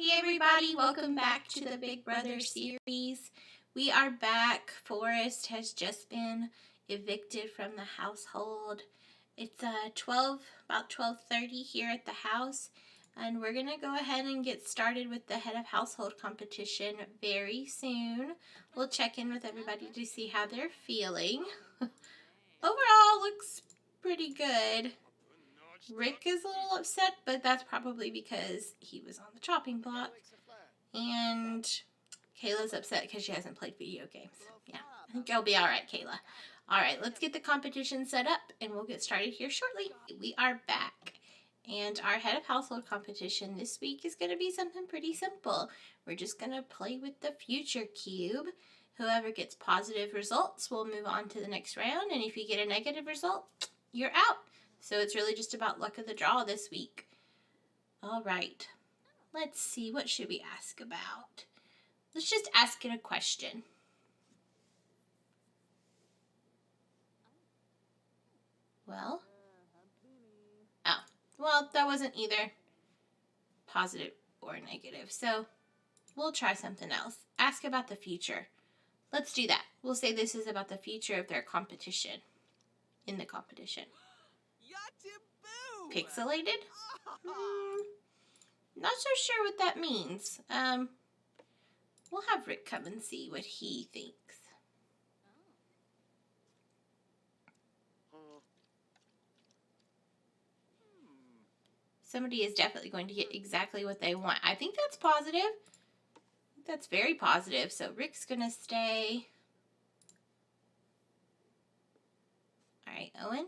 Hey everybody, welcome back to the Big Brother series. We are back. Forrest has just been evicted from the household. It's about 12:30 here at the house, and we're going to go ahead and get started with the head of household competition very soon. We'll check in with everybody to see how they're feeling. Overall, looks pretty good. Rick is a little upset, but that's probably because he was on the chopping block. And Kayla's upset because she hasn't played video games. Yeah, I think you'll be alright, Kayla. Alright, let's get the competition set up and we'll get started here shortly. We are back. And our head of household competition this week is going to be something pretty simple. We're just going to play with the future cube. Whoever gets positive results will move on to the next round. And if you get a negative result, you're out. So it's really just about luck of the draw this week. Alright. Let's see, what should we ask about? Let's just ask it a question. Well, that wasn't either positive or negative. So we'll try something else. Ask about the future. Let's do that. We'll say this is about the future of their competition. In the competition. Pixelated? Not so sure what that means. We'll have Rick come and see what he thinks. Somebody is definitely going to get exactly what they want. I think that's positive. That's very positive. So Rick's going to stay. All right, Owen.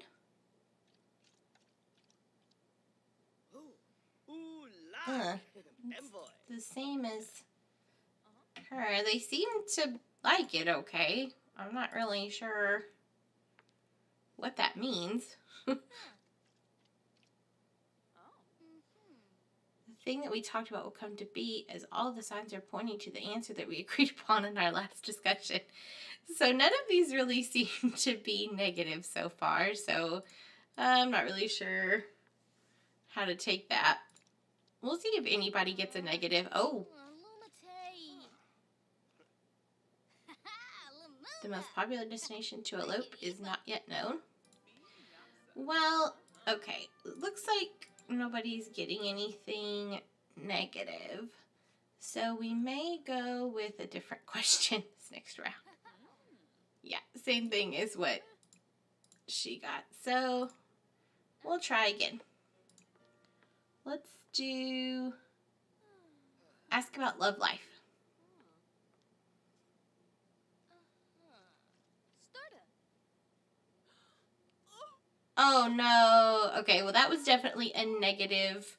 It's the same as her. They seem to like it okay. I'm not really sure what that means. The thing that we talked about will come to be as all the signs are pointing to the answer that we agreed upon in our last discussion. So none of these really seem to be negative so far. So I'm not really sure how to take that. We'll see if anybody gets a negative. Oh. The most popular destination to elope is not yet known. Well, okay. Looks like nobody's getting anything negative. So we may go with a different question this next round. Yeah, same thing as what she got. So we'll try again. Let's do ask about love life. Oh no. Okay, well that was definitely a negative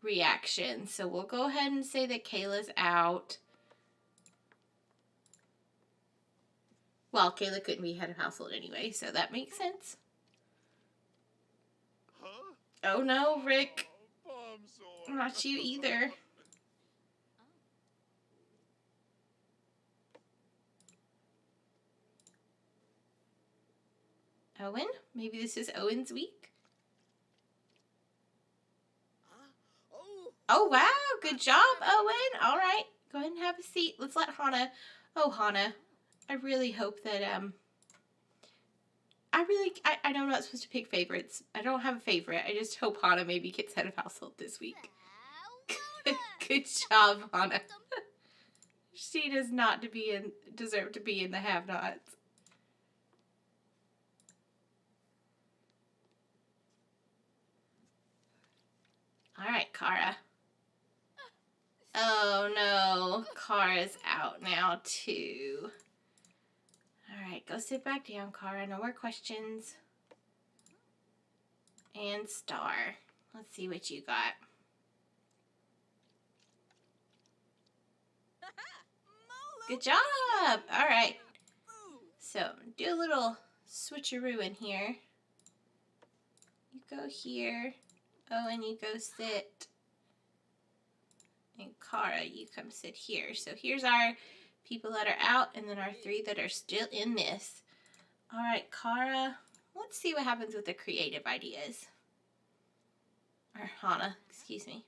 reaction. So we'll go ahead and say that Kayla's out. Well, Kayla couldn't be head of household anyway, so that makes sense. Oh no, Rick. Not you either. Owen? Maybe this is Owen's week? Oh, wow. Good job, Owen. All right. Go ahead and have a seat. Let's let Hannah. Oh, Hannah. I really hope that, I know I'm not supposed to pick favorites. I don't have a favorite. I just hope Hannah maybe gets head of household this week. Good job, Hannah. She does not deserve to be in the have-nots. All right, Cara. Oh no, Cara's out now too. All right, go sit back down, Cara. No more questions. And Star. Let's see what you got. Good job. All right. So do a little switcheroo in here. You go here. Oh, and you go sit. And Cara, you come sit here. So here's our people that are out and then our 3 that are still in this. All right, Cara, let's see what happens with the creative ideas. Or Hannah, excuse me.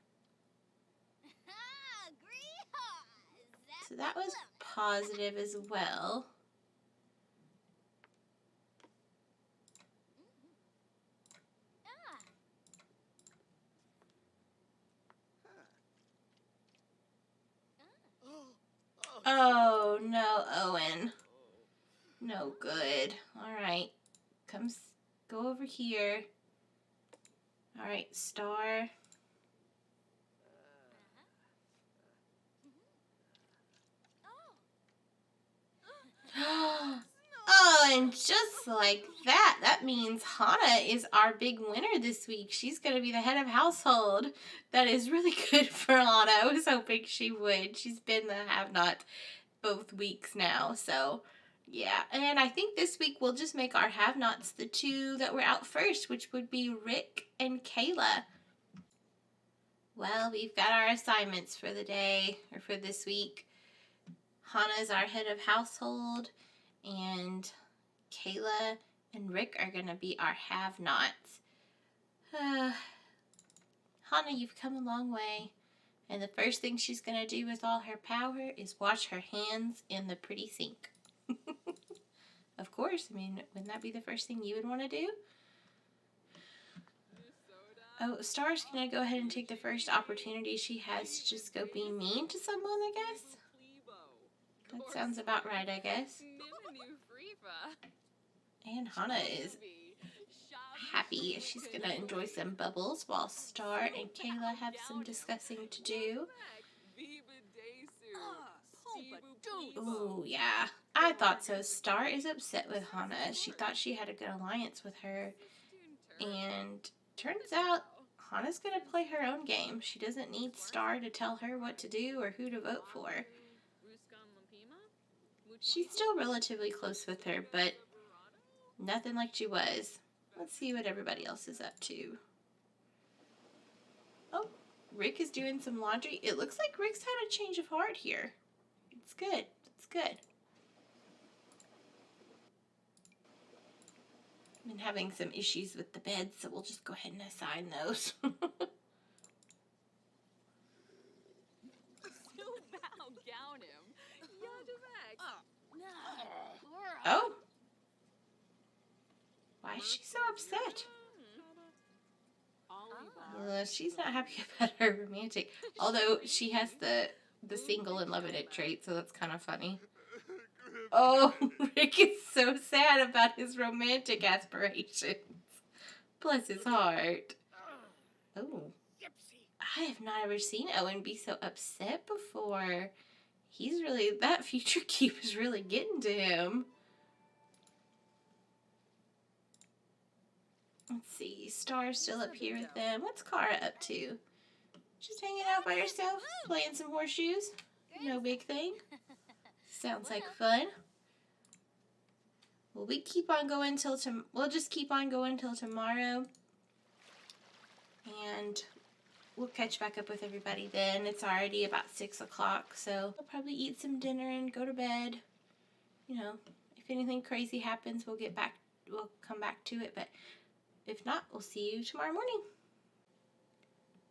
So that was positive as well. Oh, no, Owen. No good. All right. Go over here. All right, Star. Oh, and just like that, that means Hannah is our big winner this week. She's going to be the head of household. That is really good for Hannah. I was hoping she would. She's been the have-not both weeks now, so yeah. And I think this week we'll just make our have-nots the two that were out first, which would be Rick and Kayla. Well, we've got our assignments for the day, or for this week. Hannah's our head of household, and Kayla and Rick are going to be our have-nots. Hannah, you've come a long way. And the first thing she's going to do with all her power is wash her hands in the pretty sink. Of course, I mean, wouldn't that be the first thing you would want to do? Oh, Star's going to go ahead and take the first opportunity she has to just go be mean to someone, I guess. That sounds about right, I guess. And Hannah is happy. She's going to enjoy some bubbles while Star and Kayla have some discussing to do. Oh, yeah. I thought so. Star is upset with Hannah. She thought she had a good alliance with her. And turns out Hannah's going to play her own game. She doesn't need Star to tell her what to do or who to vote for. She's still relatively close with her, but nothing like she was. Let's see what everybody else is up to. Oh, Rick is doing some laundry. It looks like Rick's had a change of heart here. It's good. It's good. I've been having some issues with the bed, so we'll just go ahead and assign those. Oh. Why is she so upset? She's not happy about her romantic. Although she has the single and loving it trait, so that's kind of funny. Oh, Rick is so sad about his romantic aspirations. Bless his heart. Oh. I have not ever seen Owen be so upset before. He's really, that future keep is really getting to him. Let's see, Star's still up here with them. What's Kara up to? Just hanging out by herself, playing some horseshoes. No big thing. Sounds like fun. Well, we keep on going till we'll just keep on going till tomorrow. And we'll catch back up with everybody then. It's already about 6 o'clock, so we'll probably eat some dinner and go to bed. You know, if anything crazy happens, we'll come back to it, but if not, we'll see you tomorrow morning.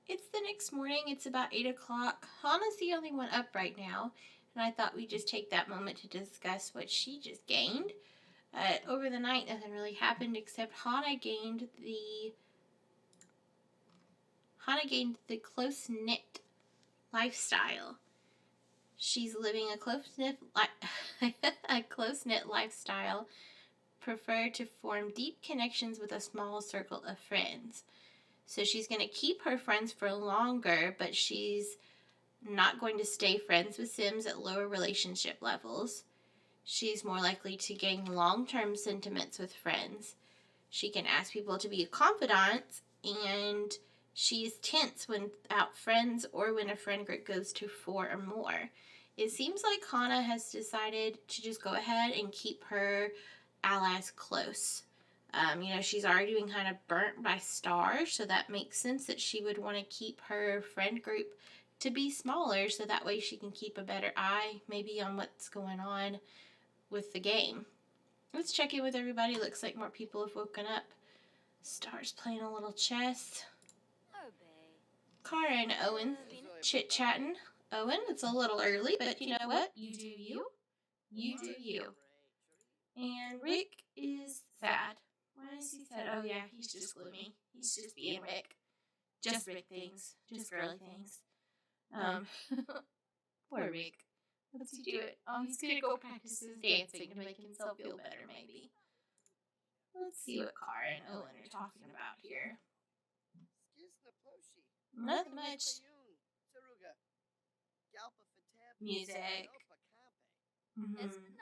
It's the next morning. It's about 8 o'clock. Hannah's the only one up right now, and I thought we'd just take that moment to discuss what she just gained. Over the night, nothing really happened except Hannah gained the close-knit lifestyle. She's living a close-knit lifestyle, prefer to form deep connections with a small circle of friends. So she's going to keep her friends for longer, but she's not going to stay friends with Sims at lower relationship levels. She's more likely to gain long-term sentiments with friends. She can ask people to be a confidant, and she's tense without friends or when a friend group goes to 4 or more. It seems like Hannah has decided to just go ahead and keep her allies close. You know, she's already been kind of burnt by Star, so that makes sense that she would want to keep her friend group to be smaller, so that way she can keep a better eye maybe on what's going on with the game. Let's check in with everybody. Looks like more people have woken up. Star's playing a little chess. Kara and Owen chit-chatting. Owen, it's a little early, but you know what? You do you. You do you. And Rick is sad. Why is he sad? Oh, yeah, he's just gloomy. He's just being Rick. Just Rick things. Just girly things. Poor Rick. What's he doing? Oh, he's gonna go practice his dancing to make himself feel better, maybe. Let's see what Cara and Owen are talking about here. Nothing much. Music.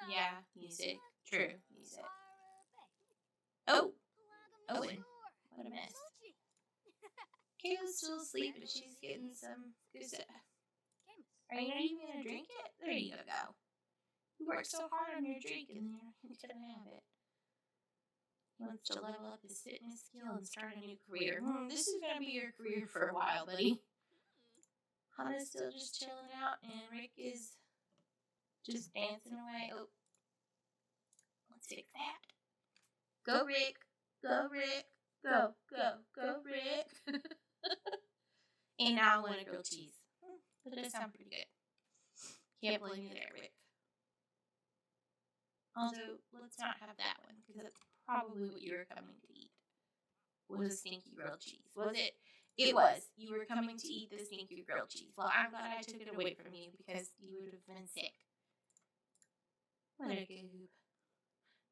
Yeah, music. True, music. Oh, Owen. What a mess. Kayla's still asleep, but she's getting some good stuff. Are you not even going to drink it? There you go. You worked so hard on your drink and you're going to have it. He wants to level up his fitness skill and start a new career. This is going to be your career for a while, buddy. Hannah's still just chilling out, and Rick is just dancing away. Oh, let's fix that. Go, Rick. Go, Rick. Go, go, go, Rick. And now I want a grilled cheese. That does sound pretty good. Can't blame you there, Rick. Although, let's not have that one, because that's probably what you were coming to eat. Was a stinky grilled cheese. Was it? It was. You were coming to eat the stinky grilled cheese. Well, I'm glad I took it away from you, because you would have been sick. What a goob.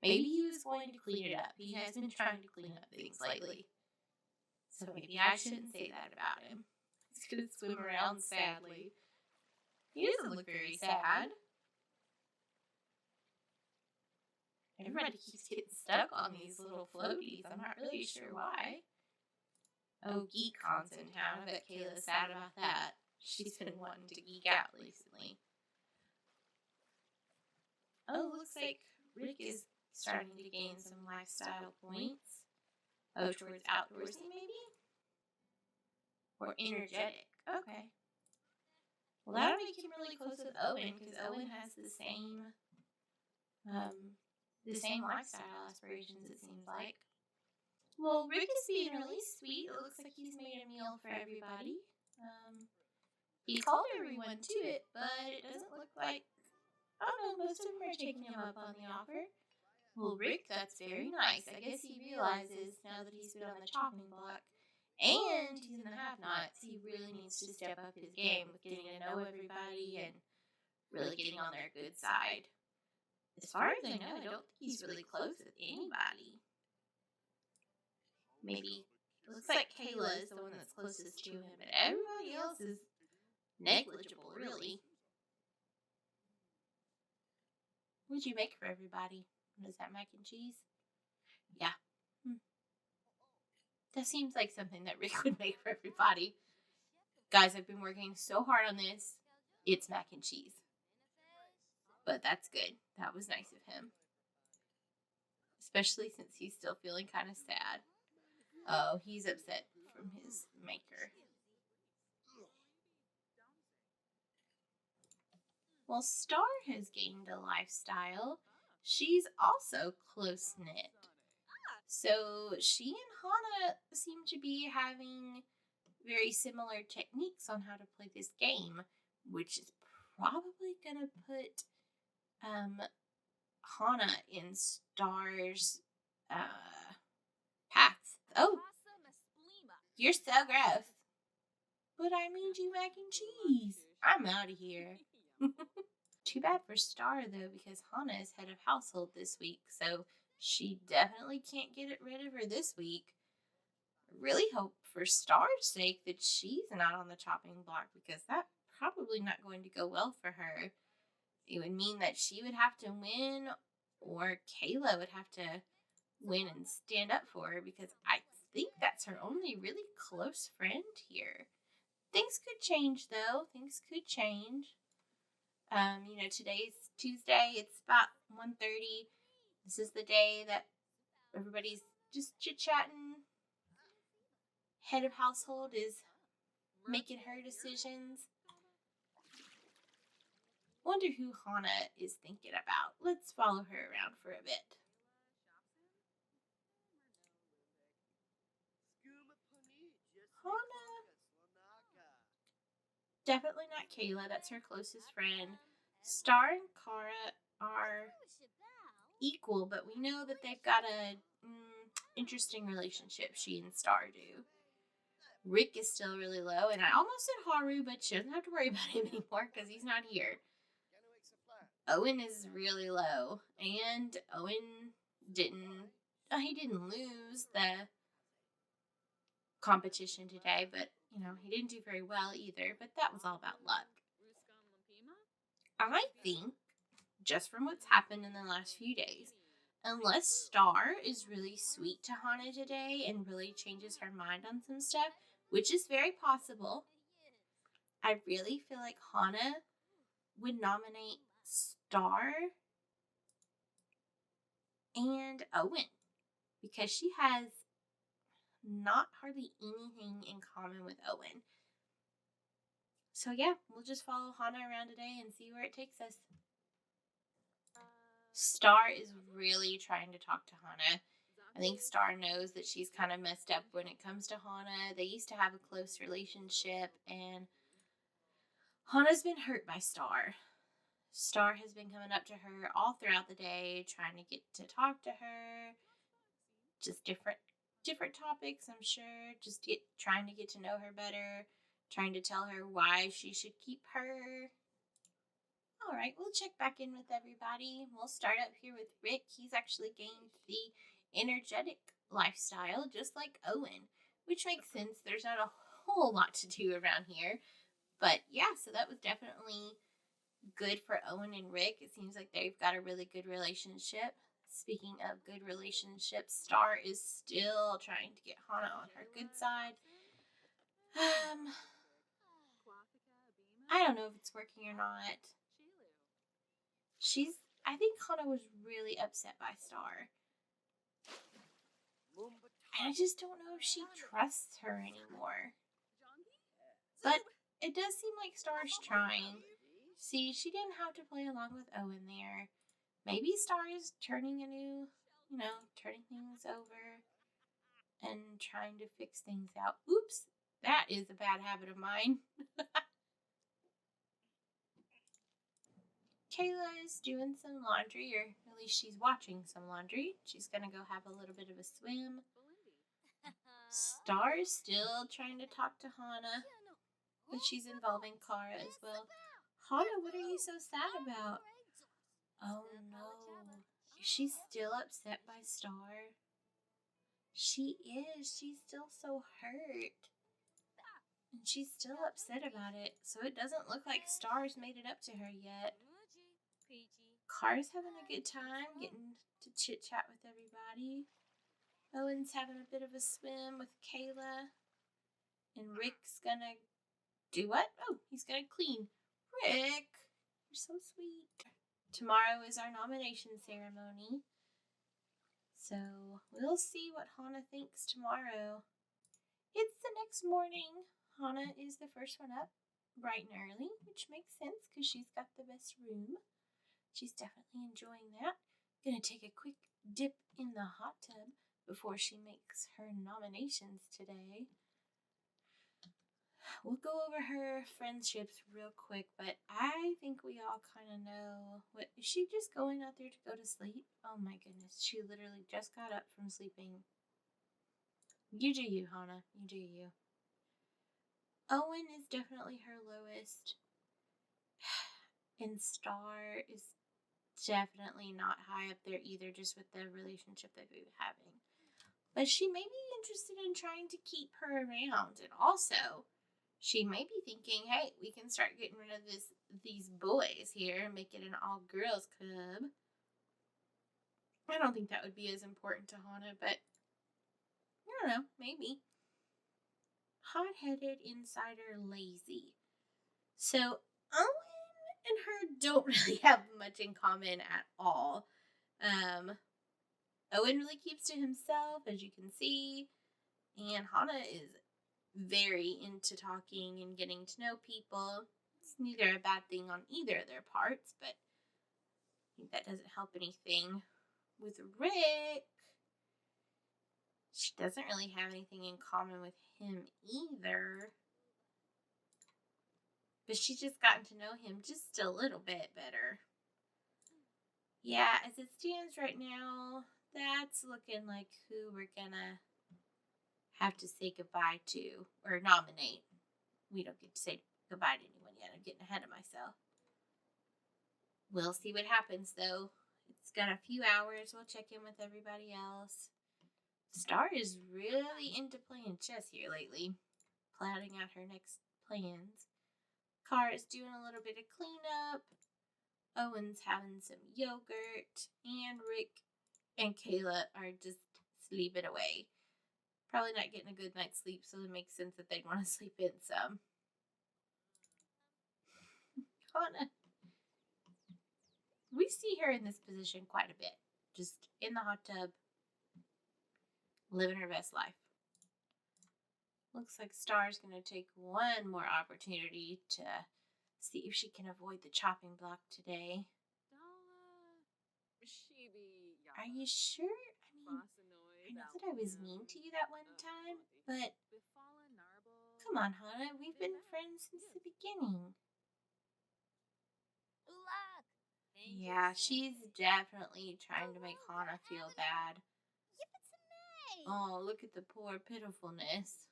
Maybe he was going to clean it up. He has been trying to clean up things lately. So maybe I shouldn't say that about him. He's going to swim around sadly. He doesn't look very sad. Everybody keeps getting stuck on these little floaties. I'm not really sure why. Oh, GeekCon's in town. I bet Kayla's sad about that. She's been wanting to geek out recently. Oh, looks like Rick is starting to gain some lifestyle points. Oh, towards outdoorsy maybe? Or energetic. Okay. Well, that'll make him really close with Owen, because Owen has the same lifestyle aspirations, it seems like. Well, Rick is being really sweet. It looks like he's made a meal for everybody. He called everyone to it, but it doesn't look like, I don't know, most of them are taking him up on the offer. Well, Rick, that's very nice. I guess he realizes now that he's been on the chopping block and he's in the have-nots, he really needs to step up his game with getting to know everybody and really getting on their good side. As far as I know, I don't think he's really close with anybody. Maybe, it looks like Kayla is the one that's closest to him, but everybody else is negligible, really. What'd you make for everybody? Is that mac and cheese? Yeah. That seems like something that Rick would make for everybody. Guys, I've been working so hard on this. It's mac and cheese. But that's good. That was nice of him. Especially since he's still feeling kind of sad. Oh, he's upset from his maker. Well, Star has gained a lifestyle. She's also close-knit. So she and Hannah seem to be having very similar techniques on how to play this game, which is probably going to put Hannah in Star's path. Oh, you're so gross. But I made you mac and cheese. I'm out of here. Too bad for Star, though, because Hannah is head of household this week, so she definitely can't get rid of her this week. I really hope for Star's sake that she's not on the chopping block, because that's probably not going to go well for her. It would mean that she would have to win, or Kayla would have to win and stand up for her, because I think that's her only really close friend here. Things could change, though. Things could change. Today's Tuesday. It's about 1:30. This is the day that everybody's just chit-chatting. Head of household is making her decisions. Wonder who Hannah is thinking about. Let's follow her around for a bit. Hannah? Definitely not Kayla. That's her closest friend. Star and Kara are equal, but we know that they've got a interesting relationship, she and Star do. Rick is still really low, and I almost said Haru, but she doesn't have to worry about him anymore because he's not here. Owen is really low, and Owen he didn't lose the competition today, but, he didn't do very well either, but that was all about luck. I think, just from what's happened in the last few days, unless Star is really sweet to Hana today and really changes her mind on some stuff, which is very possible, I really feel like Hana would nominate Star and Owen because she has not hardly anything in common with Owen. So yeah, we'll just follow Hana around today and see where it takes us. Star is really trying to talk to Hana. I think Star knows that she's kind of messed up when it comes to Hana. They used to have a close relationship, and Hana's been hurt by Star. Star has been coming up to her all throughout the day, trying to get to talk to her. Just different topics, I'm sure. Just trying to get to know her better, trying to tell her why she should keep her. All right, we'll check back in with everybody. We'll start up here with Rick. He's actually gained the energetic lifestyle, just like Owen, which makes sense. There's not a whole lot to do around here. But yeah, so that was definitely good for Owen and Rick. It seems like they've got a really good relationship. Speaking of good relationships, Star is still trying to get Hana on her good side. I don't know if it's working or not. I think Hana was really upset by Star. And I just don't know if she trusts her anymore. But it does seem like Star's trying. See, she didn't have to play along with Owen there. Maybe Star is turning turning things over and trying to fix things out. Oops, that is a bad habit of mine. Kayla is doing some laundry, or at least she's watching some laundry. She's going to go have a little bit of a swim. Star is still trying to talk to Hana, but she's involving Kara as well. Hana, what are you so sad about? Oh no. Is she still upset by Star? She is. She's still so hurt. And she's still upset about it. So it doesn't look like Star's made it up to her yet. Kara's having a good time getting to chit chat with everybody. Owen's having a bit of a swim with Kayla. And Rick's gonna do what? Oh, he's gonna clean. Rick, you're so sweet. Tomorrow is our nomination ceremony. So we'll see what Hana thinks tomorrow. It's the next morning. Hana is the first one up, bright and early, which makes sense because she's got the best room. She's definitely enjoying that. Gonna take a quick dip in the hot tub before she makes her nominations today. We'll go over her friendships real quick, but I think we all kind of know. Is she just going out there to go to sleep? Oh my goodness, she literally just got up from sleeping. You do you, Hana. You do you. Owen is definitely her lowest. And Star is definitely not high up there either, just with the relationship that we've been having. But she may be interested in trying to keep her around. And also, she may be thinking, hey, we can start getting rid of these boys here and make it an all-girls club. I don't think that would be as important to Hana, but I don't know, maybe. Hot-headed, insider, lazy. So Owen and her don't really have much in common at all. Owen really keeps to himself, as you can see, and Hana is very into talking and getting to know people. It's neither a bad thing on either of their parts, but I think that doesn't help anything. With Rick, she doesn't really have anything in common with him either. But she's just gotten to know him just a little bit better. Yeah, as it stands right now, that's looking like who we're gonna have to say goodbye to or nominate. We don't get to say goodbye to anyone yet. I'm getting ahead of myself. We'll see what happens though. It's got a few hours. We'll check in with everybody else. Star is really into playing chess here lately, plotting out her next plans. Kara's doing a little bit of cleanup. Owen's having some yogurt, and Rick and Kayla are just sleeping away. Probably not getting a good night's sleep, so it makes sense that they'd want to sleep in some. Hannah. We see her in this position quite a bit. Just in the hot tub, living her best life. Looks like Star's going to take one more opportunity to see if she can avoid the chopping block today. Are you sure? I know that I was mean to you that one time, but come on, Hannah. We've been friends since the beginning. Yeah, she's definitely trying to make Hannah feel bad. Oh, look at the poor pitifulness.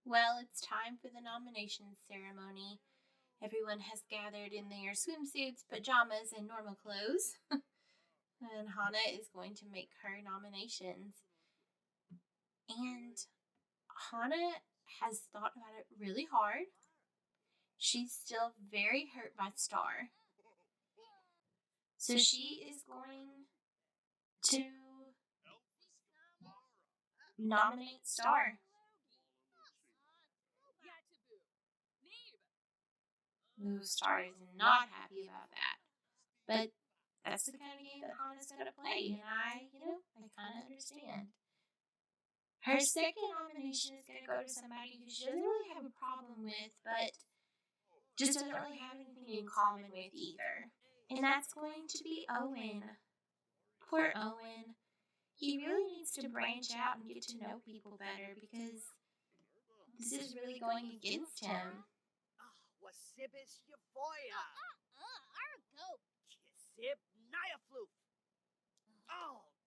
Well, it's time for the nomination ceremony. Everyone has gathered in their swimsuits, pajamas, and normal clothes. And Hannah is going to make her nominations. And Hannah has thought about it really hard. She's still very hurt by Star. So she is going to nominate Star. Ooh, Star is not happy about that. But that's the kind of game that Hannah's going to play. And I kind of understand. Her second nomination is going to go to somebody who she doesn't really have a problem with, but just doesn't really have anything in common with either. And that's going to be Owen. Poor Owen. He really needs to branch out and get to know people better because this is really going against him.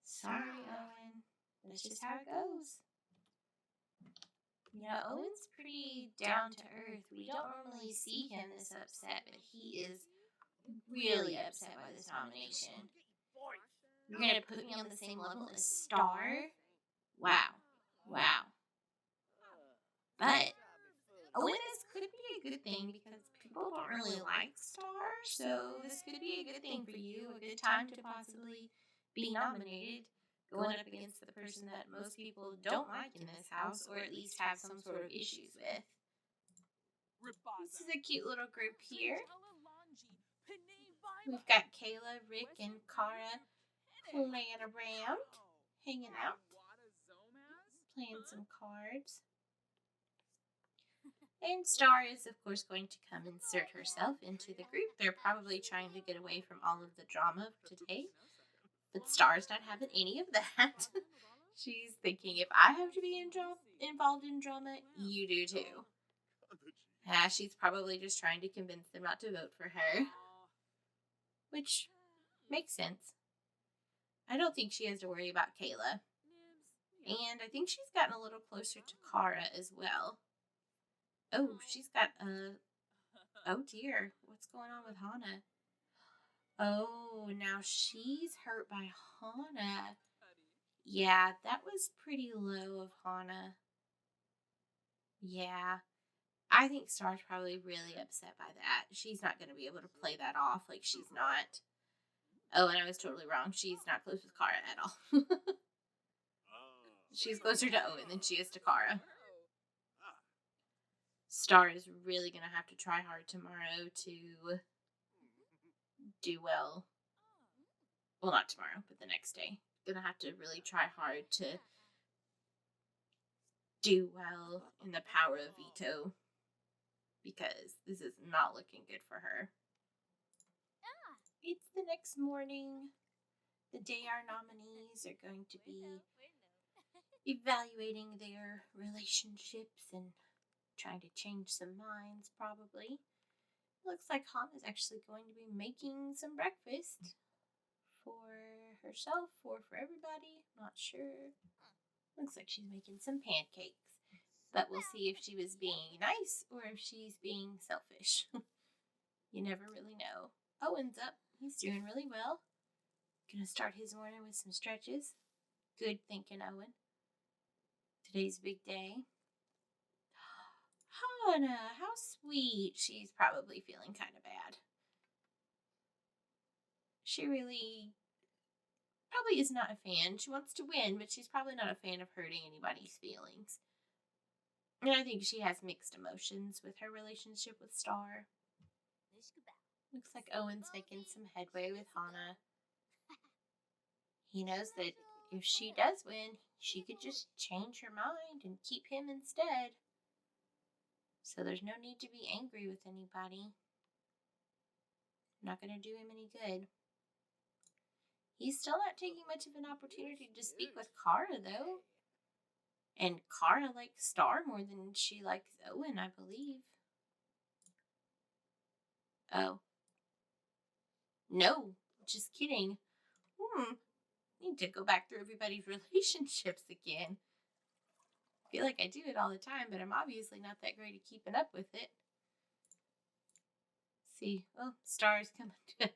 Sorry, Owen. That's just how it goes. Owen's pretty down to earth. We don't normally see him this upset, but he is really upset by this nomination. You're going to put me on the same level as Star? Wow. But Owen, this could be a good thing because people don't really like Star, so this could be a good thing for you, a good time to possibly be nominated, going up against the person that most people don't like in this house, or at least have some sort of issues with. This is a cute little group here. We've got Kayla, Rick, and Kara playing around, hanging out, playing some cards. And Star is, of course, going to come insert herself into the group. They're probably trying to get away from all of the drama today. But Star's not having any of that. She's thinking, if I have to be involved in drama, you do too. She's probably just trying to convince them not to vote for her. Which makes sense. I don't think she has to worry about Kayla. And I think she's gotten a little closer to Kara as well. Oh, she's got oh dear, what's going on with Hannah? Oh, now she's hurt by Hannah. Yeah, that was pretty low of Hannah. Yeah, I think Star's probably really upset by that. She's not going to be able to play that off like she's not. Oh, and I was totally wrong. She's not close with Kara at all. She's closer to Owen than she is to Kara. Star is really going to have to try hard tomorrow to do well. Well, not tomorrow, but the next day. Going to have to really try hard to do well in the power of veto because this is not looking good for her. It's the next morning, the day our nominees are going to be evaluating their relationships and trying to change some minds, probably. Looks like Hana's actually going to be making some breakfast for herself or for everybody. Not sure. Looks like she's making some pancakes. But we'll see if she was being nice or if she's being selfish. You never really know. Owen's up. He's doing really well. Gonna start his morning with some stretches. Good thinking, Owen. Today's a big day. Hana, how sweet. She's probably feeling kind of bad. She really probably is not a fan. She wants to win, but she's probably not a fan of hurting anybody's feelings. And I think she has mixed emotions with her relationship with Star. Looks like Owen's making some headway with Hana. He knows that if she does win, she could just change her mind and keep him instead. So there's no need to be angry with anybody. Not going to do him any good. He's still not taking much of an opportunity to speak with Kara, though. And Kara likes Star more than she likes Owen, I believe. Oh. No, just kidding. Need to go back through everybody's relationships again. I feel like I do it all the time, but I'm obviously not that great at keeping up with it. See, Star's coming to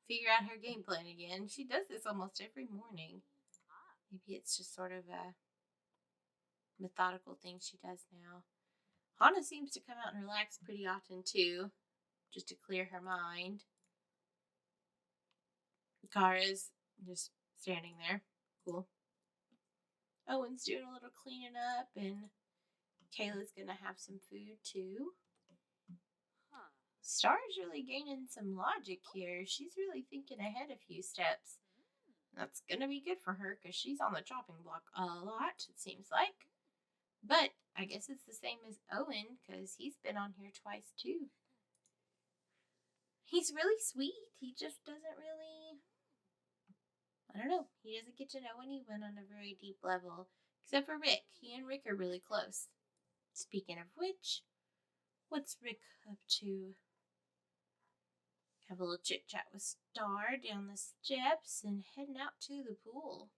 figure out her game plan again. She does this almost every morning. Maybe it's just sort of a methodical thing she does now. Hana seems to come out and relax pretty often too, just to clear her mind. Kara's just standing there. Cool. Owen's doing a little cleaning up, and Kayla's gonna have some food too. Star's really gaining some logic here. She's really thinking ahead a few steps. That's gonna be good for her because she's on the chopping block a lot, it seems like. But I guess it's the same as Owen because he's been on here twice too. He's really sweet. He just doesn't really, I don't know. He doesn't get to know anyone on a very deep level. Except for Rick. He and Rick are really close. Speaking of which, what's Rick up to? Have a little chit chat with Star down the steps and heading out to the pool.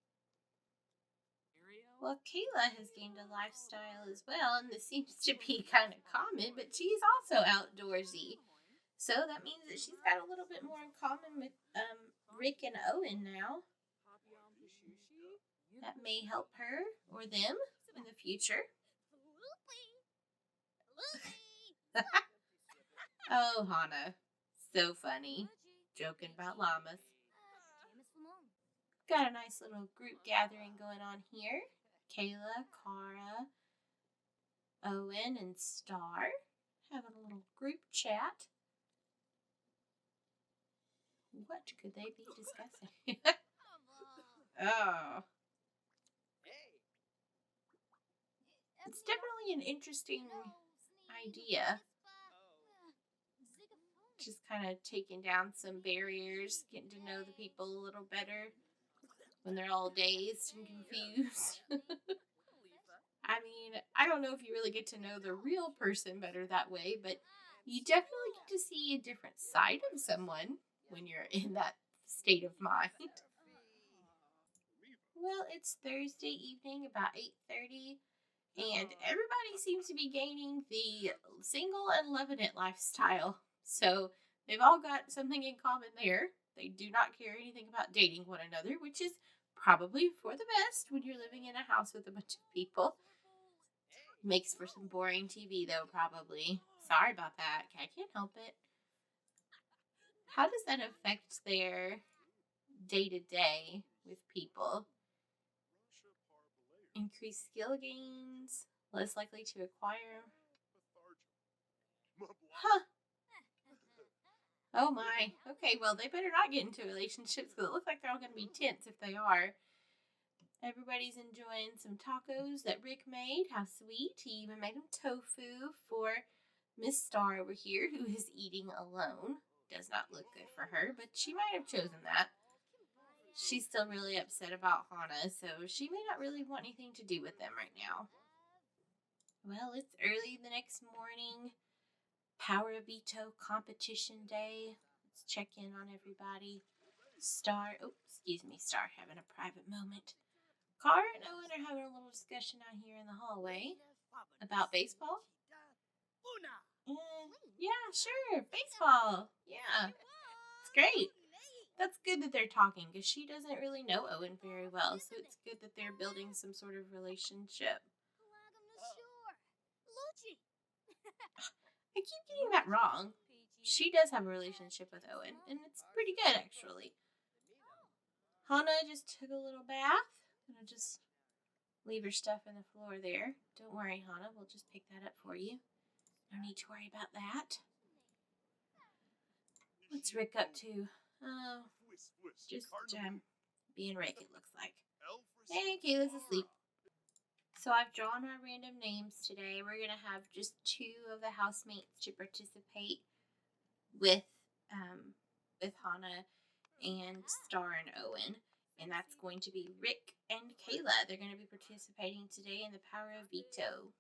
Well, Kayla has gained a lifestyle as well, and this seems to be kind of common, but she's also outdoorsy. So that means that she's got a little bit more in common with Rick and Owen now. That may help her or them in the future. Oh, Hana. So funny. Joking about llamas. Got a nice little group gathering going on here. Kayla, Kara, Owen, and Star having a little group chat. What could they be discussing? Oh. It's definitely an interesting idea. Just kind of taking down some barriers, getting to know the people a little better when they're all dazed and confused. I mean, I don't know if you really get to know the real person better that way, but you definitely get to see a different side of someone when you're in that state of mind. Well, it's Thursday evening, about 8:30, and everybody seems to be gaining the single and loving it lifestyle. So they've all got something in common there. They do not care anything about dating one another, which is probably for the best when you're living in a house with a bunch of people. Makes for some boring TV, though, probably. Sorry about that. I can't help it. How does that affect their day-to-day with people? Increased skill gains, less likely to acquire. Huh. Oh my. Okay, well, they better not get into relationships because it looks like they're all going to be tense if they are. Everybody's enjoying some tacos that Rick made. How sweet. He even made them tofu for Miss Star over here, who is eating alone. Does not look good for her, but she might have chosen that. She's still really upset about Hana, so she may not really want anything to do with them right now. Well, it's early the next morning. Power of Veto competition day. Let's check in on everybody. Star, Star having a private moment. Car and Owen are having a little discussion out here in the hallway about baseball. Yeah, sure, baseball. Yeah, it's great. That's good that they're talking because she doesn't really know Owen very well, so it's good that they're building some sort of relationship. I keep getting that wrong. She does have a relationship with Owen, and it's pretty good actually. Hana just took a little bath. Gonna just leave her stuff on the floor there. Don't worry, Hana. We'll just pick that up for you. No need to worry about that. What's Rick up to? Oh, just being Rick, it looks like. Hey, Kayla's asleep. So I've drawn our random names today. We're going to have just 2 of the housemates to participate with Hana and Star and Owen. And that's going to be Rick and Kayla. They're going to be participating today in the Power of Veto.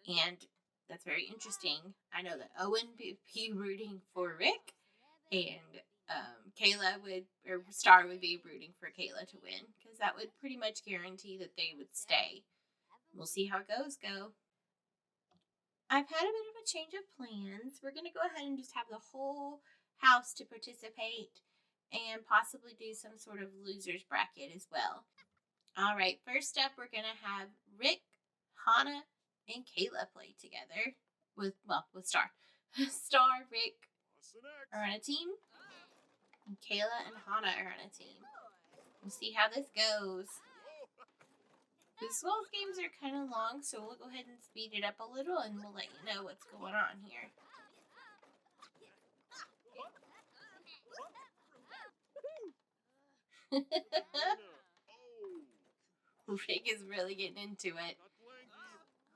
And that's very interesting. I know that Owen would be rooting for Rick, and Star would be rooting for Kayla to win, because that would pretty much guarantee that they would stay. We'll see how it goes. I've had a bit of a change of plans. We're going to go ahead and just have the whole house to participate and possibly do some sort of loser's bracket as well. All right, first up, we're going to have Rick, Hana, and Kayla play together with Star. Star, Rick are on a team, and Kayla and Hana are on a team. We'll see how this goes. This Swells games are kind of long, so we'll go ahead and speed it up a little, and we'll let you know what's going on here. Rick is really getting into it.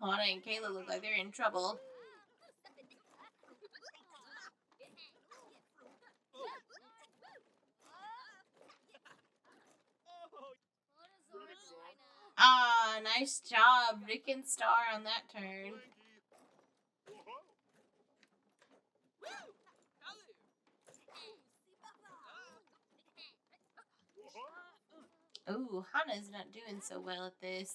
Hana and Kayla look like they're in trouble. Ah, nice job, Rick and Star on that turn. Ooh, Hana's not doing so well at this.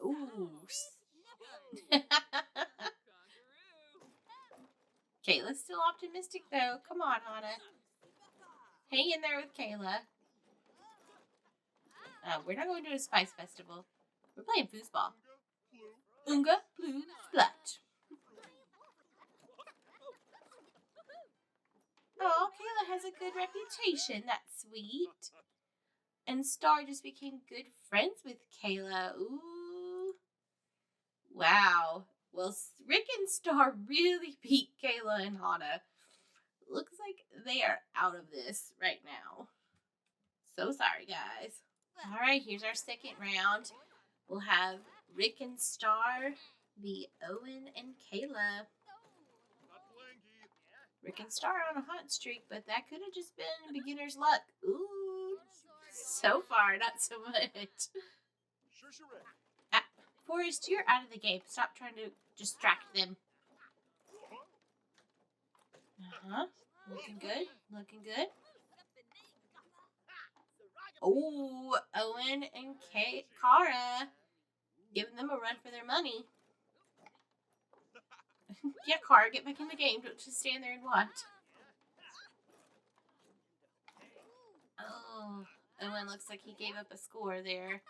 Ooh. Kayla's still optimistic though. Come on, Hana. Hang in there with Kayla. We're not going to a spice festival. We're playing foosball. Unga, blue, splat. Oh, Kayla has a good reputation. That's sweet. And Star just became good friends with Kayla. Ooh. Wow. Well, Rick and Star really beat Kayla and Hana. Looks like they are out of this right now. So sorry, guys. All right, here's our second round. We'll have Rick and Star be Owen and Kayla. Rick and Star on a hot streak, but that could have just been beginner's luck. Ooh, so far, not so much. Forrest, you're out of the game. Stop trying to distract them. Looking good. Looking good. Oh, Owen and Cara giving them a run for their money. Yeah, Cara, get back in the game. Don't just stand there and watch. Oh, Owen looks like he gave up a score there.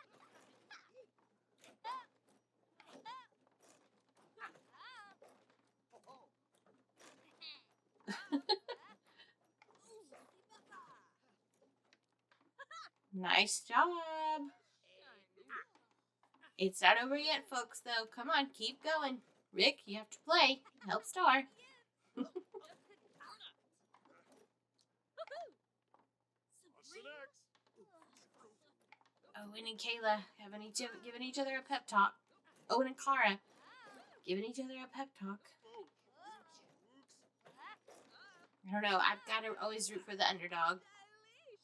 Nice job. It's not over yet, folks, though. Come on, keep going. Rick, you have to play. Help Star. Owen and Kayla giving each other a pep talk. Owen and Cara giving each other a pep talk. I don't know. I've got to always root for the underdog.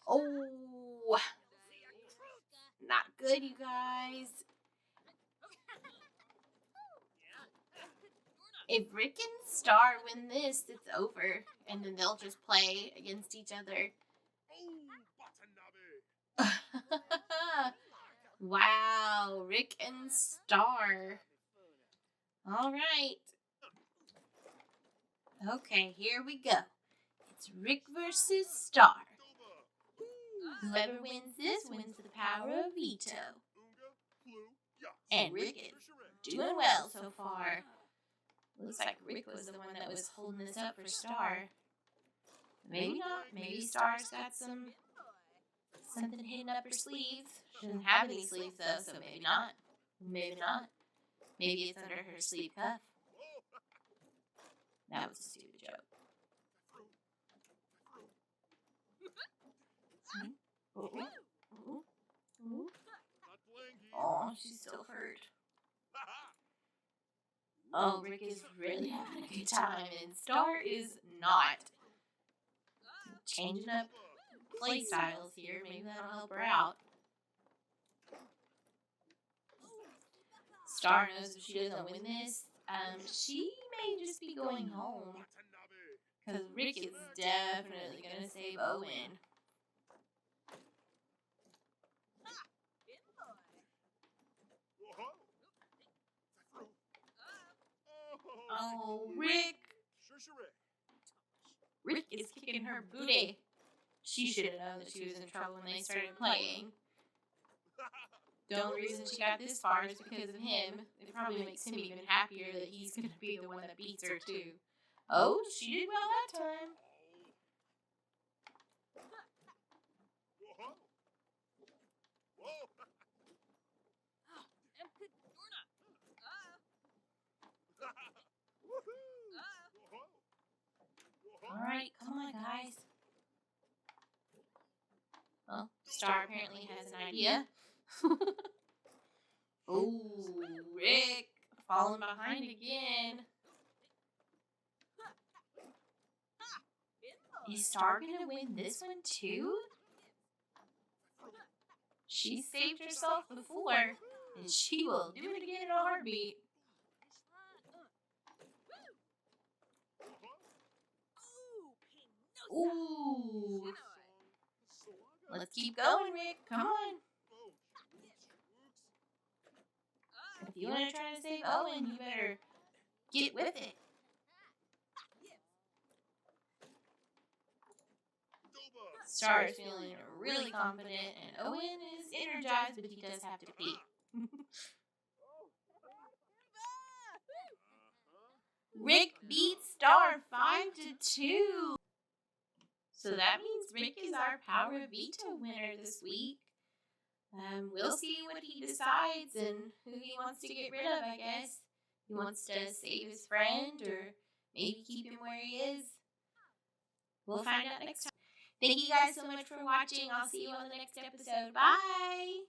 Oh. Not good, you guys. If Rick and Star win this, it's over. And then they'll just play against each other. Wow, Rick and Star. All right. Okay, here we go. It's Rick versus Star. Whoever wins this wins the power of veto. And Rick is doing well so far. Looks like Rick was the one that was holding this up for Star. Maybe not. Maybe Star's got something hidden up her sleeves. She doesn't have any sleeves though, so maybe not. Maybe not. Maybe it's under her sleeve cuff. That was a stupid joke. Oh, she's still hurt. Oh, Rick is really having a good time, and Star is not. Changing up play styles here. Maybe that'll help her out. Star knows if she doesn't win this, she may just be going home. Because Rick is definitely going to save Owen. Oh, Rick. Rick is kicking her booty. She should have known that she was in trouble when they started playing. The only reason she got this far is because of him. It probably makes him even happier that he's going to be the one that beats her, too. Oh, she did well that time. Alright, come on, guys. Well, Star apparently has an idea. Ooh, Rick falling behind again. Is Star gonna win this one too? She saved herself before, and she will do it again in a heartbeat. Ooh. Let's keep going, Rick. Come on. If you want to try to save Owen, you better get with it. Star is feeling really confident, and Owen is energized, but he does have to pee. Rick beats Star 5-2. So that means Rick is our Power of Veto winner this week. We'll see what he decides and who he wants to get rid of, I guess. He wants to save his friend or maybe keep him where he is. We'll find out next time. Thank you guys so much for watching. I'll see you on the next episode. Bye!